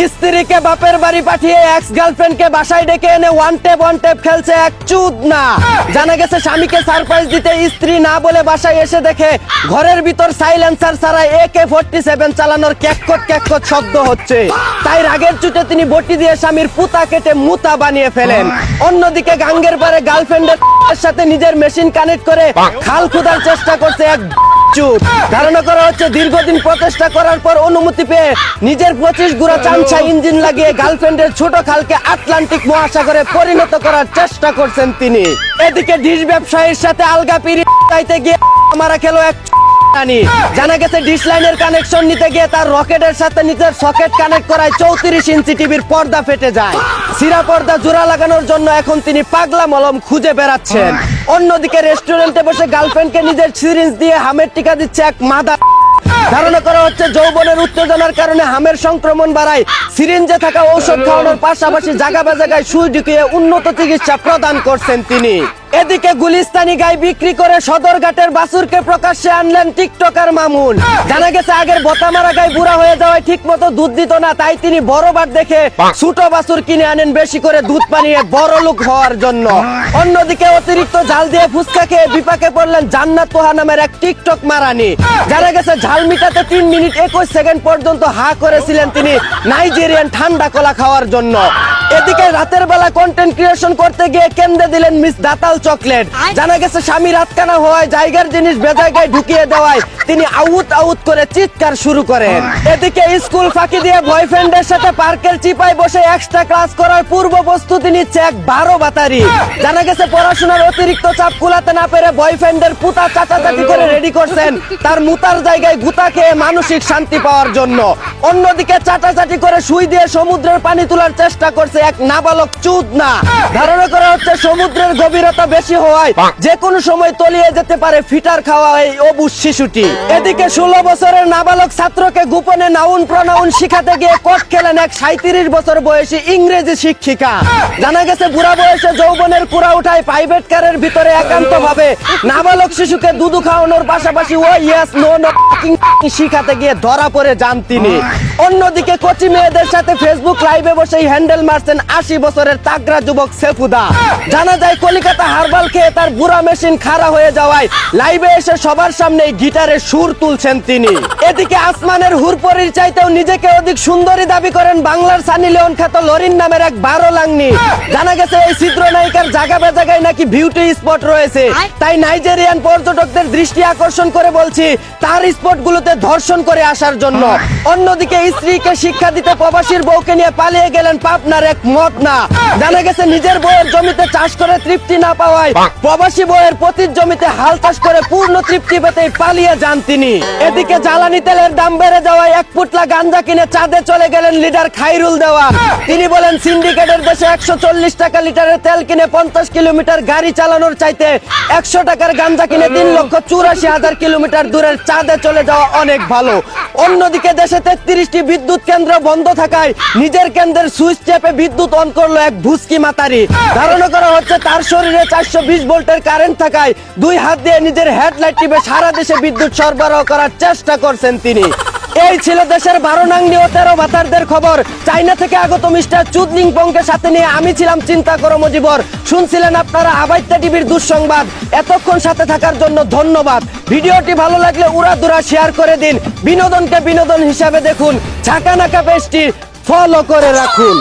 স্ত্রীকে বাপের বাড়ি পাঠিয়ে এক্স গার্লফ্রেন্ডকে বাসায় ডেকে এনে ওয়ান টেপ খেলছে এক চুদ না। জানা গেছে স্বামীকে সারপ্রাইজ দিতে স্ত্রী না বলে বাসায় এসে দেখে ঘরের ভিতর সাইলেন্সার ছাড়া AK-47 চালানোর ক্যাককট শব্দ হচ্ছে। তাই রাগের চুটে তিনি বটি দিয়ে স্বামীর পুতা কেটে মুতা বানিয়ে ফেলেন। অন্যদিকে গাঙ্গের পারে গার্লফ্রেন্ডের সাথে নিজের মেশিন কানেক্ট করে খাল খোদার চেষ্টা করছে এক চুদ। ধারণা করা হচ্ছে দীর্ঘদিন প্রচেষ্টা করার পর অনুমতি পেয়ে নিজের 25 গুড়া চামচা ইঞ্জিন লাগিয়ে গার্লফ্রেন্ডের ছোট খালকে আটলান্টিক মহাসাগরে পরিণত করার চেষ্টা করছেন তিনি। এদিকে ডিশ ব্যবসায়ীর সাথে আলগা পিড়ি চাইতে গিয়ে মারা খেলো এক। জানা গেছে ডিশ লাইনের কানেকশন নিতে গিয়ে তার রকেটের সাথে নিজের সকেট কানেক্ট করায় 34 ইঞ্চি টিভির পর্দা ফেটে যায়। সিরা পর্দা জোড়া লাগানোর জন্য এখন তিনি পাগলা মলম খুঁজে বেড়াচ্ছেন। অন্যদিকে রেস্টুরেন্টে বসে গার্লফ্রেন্ডকে নিজের সিরিঞ্জ দিয়ে হামের টিকা দিচ্ছে এক মাদা। ধারণা করা হচ্ছে যৌবনের উত্তেজনার কারণে হামের সংক্রমণ বাড়ায়। সিরিঞ্জে থাকা ঔষধ খাওয়ানোর পাশাপাশি জায়গায় সুই ঢুকিয়ে উন্নত চিকিৎসা প্রদান করছেন তিনি। এদিকে গুলিস্তানি গাই বিক্রি করে সদরঘাটের বাছুরকে প্রকাশ্যে আনলেন টিকটকার মামুন। জানা গেছে আগের বতামারা গাই বুড়া হয়ে যাওয়ায় ঠিক মতো দুধ দিত না, তাই তিনি বড় বাট দেখে ছোট বাছুর কিনে আনেন বেশি করে দুধ পানিয়ে বড় লোক হওয়ার জন্য। অন্যদিকে অতিরিক্ত ঝাল দিয়ে ফুচকা খেয়ে বিপাকে পড়লেন জান্নাত তোহা নামের এক টিকটক মারানি। জানা গেছে ঝাল মিটাতে 3 মিনিট 21 সেকেন্ড পর্যন্ত হা করেছিলেন তিনি নাইজেরিয়ান ঠান্ডা কলা খাওয়ার জন্য। এদিকে রাতের বেলা কন্টেন্ট ক্রিয়েশন করতে গিয়ে কেন্দ্রে দিলেন মিস দাতাল চকলেট। জানা গেছে স্বামী রাতকানা হওয়ায় জায়গার জিনিস বেজায়গায় ঢুকিয়ে দেওয়ায় তিনি আউট করে চিৎকার শুরু করেন। এদিকে স্কুল ফাঁকি দিয়ে বয়ফ্রেন্ডের সাথে পার্কের চিপায় বসে এক্সট্রা ক্লাস করার পূর্ব প্রস্তুতি নিচ্ছে এক 12 বাতারি। জানা গেছে পড়াশোনার অতিরিক্ত চাপ কুলাতে না পেরে বয়ফ্রেন্ডের পুতা চাটাচাটি করে রেডি করছেন তার মুতার জায়গায় গুতা খেয়ে মানসিক শান্তি পাওয়ার জন্য। অন্যদিকে চাটাচাটি করে সুই দিয়ে সমুদ্রের পানি তোলার চেষ্টা করছে এক নাবালক চুদ না। ধারণা করা হচ্ছে সমুদ্রের গভীরতা বেশি হওয়ায় যে কোনো সময় তলিয়ে যেতে পারে ফিটার খাওয়া এই অবুঝ শিশুটি। এদিকে 16 বছরের নাবালক ছাত্রকে গোপনে নাউন প্রনাউন শিখাতে গিয়ে কট খেলেন এক 37 বছর বয়সী ইংরেজি শিক্ষিকা। জানা গেছে বুড়া বয়সে যৌবনের কুড়া উঠায় প্রাইভেট কারের ভিতরে একান্ত ভাবে নাবালক শিশুকে দুধু খাওয়ানোর পাশাপাশি ও ইয়েস নো শিখাতে গিয়ে ধরা পড়ে যান তিনি। অন্যদিকে কোচি মেয়েদের সাথে ফেসবুক লাইভে বসেই হ্যান্ডেল মারছেন 80 বছরের তাগড়া যুবক সেফুদা। জানা যায় কলিকাতা হারবাল খেয়ে তার বুড়া মেশিন খাড়া হয়ে যাওয়ায় লাইভে এসে সবার সামনে গিটারের সুর তুলছেন তিনি। এদিকে আসমানের হুরপরির চাইতেও নিজেকে অধিক সুন্দরী দাবি করেন বাংলার সানি লিওন খ্যাত লরিন নামের এক 12 লাংনি। জানা গেছে এই চিত্র নায়িকার জায়গায় নাকি বিউটি স্পট রয়েছে, তাই নাইজেরিয়ান পর্যটকদের দৃষ্টি আকর্ষণ করে বলছি তার স্পটগুলোতে ধর্ষণ করে আসার জন্য। অন্যদিকে স্ত্রীকে শিক্ষা দিতে প্রবাসীর বউকে নিয়ে পালিয়ে গেলেন পাবনার এক মদনা। জানা গেছে নিজের বউয়ের জমিতে চাষ করে তৃপ্তি না পাওয়ায় প্রবাসী বউয়ের পতির জমিতে হাল চাষ করে পূর্ণ তৃপ্তি পেতে পালিয়ে যান তিনি। এদিকে জ্বালানি তেলের দাম বেড়ে যাওয়ায় 1 পুটলা গাঞ্জা কিনে চাঁদে চলে গেলেন লিডার খাইরুল দেওয়ান। তিনি বলেন সিন্ডিকেটের দেশে 140 টাকা লিটারের তেল কিনে 50 কিলোমিটার গাড়ি চালানোর চাইতে 100 টাকার গাঞ্জা কিনে 3,84,000 কিলোমিটার দূরের চাঁদে চলে যাওয়া অনেক ভালো। অন্যদিকে দেশে 33টি বিদ্যুৎ কেন্দ্র বন্ধ থাকায় নিজের কেন্দ্রের সুইচ চেপে বিদ্যুৎ অন করলো এক ভুসকি মাতারি। ধারণা করা হচ্ছে তার শরীরে 420 ভোল্টের কারেন্ট থাকায় 2 হাত দিয়ে নিজের হেডলাইট টিপে সারা দেশে বিদ্যুৎ সরবরাহ করার চেষ্টা করছেন তিনি। এই ছিল দেশের 12 নাংনি ও 13 ভাতারদের খবর। চাইনা থেকে আগত মিস্টার চুদলিং পংকে সাথে নিয়ে আমি ছিলাম চিন্তা করো মজিবর। শুনছিলেন আপনারা আবাইত্যা টিভির দুঃসংবাদ। এতক্ষণ সাথে থাকার জন্য ধন্যবাদ। ভিডিওটি ভালো লাগলে উড়াদুরা শেয়ার করে দিন। বিনোদনকে বিনোদন হিসাবে দেখুন। ঝাঁকানাকা পেজটি ফলো করে রাখুন।